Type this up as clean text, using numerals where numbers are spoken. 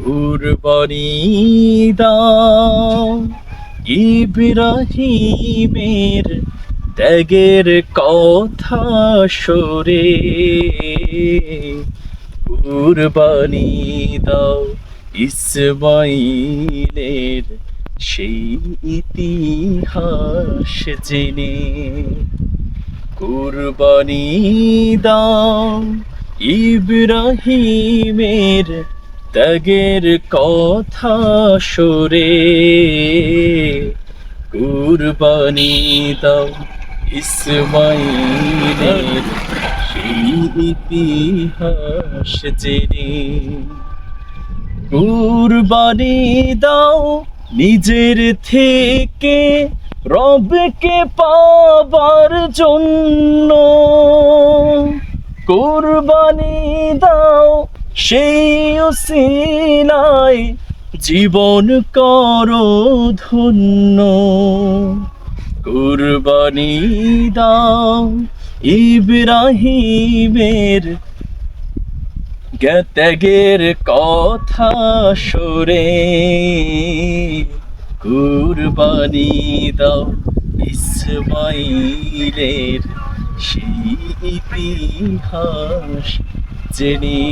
কুরবানি দাও ইব্রাহিমের ত্যাগের কথা সরে, কুরবানি দাও ইসমাইলের সেই ইতিহাস জেনে, কুরবানি দাও ইব্রাহিমের ত্যাগের কথা সরে, কুরবানি দাও ইসমাইলের সেই ইতিহাস জেনে, কুরবানি দাও নিজের থেকে রবকে পাবার জন্য, কুরবানি দাও সেই উসিলায় জীবন করো ধন্য, কুরবানি দাও ইব্রাহিমের ত্যাগের কথা সরে, কুরবানি দাও ইসমাইলের সেই ইতিহাস জেনে।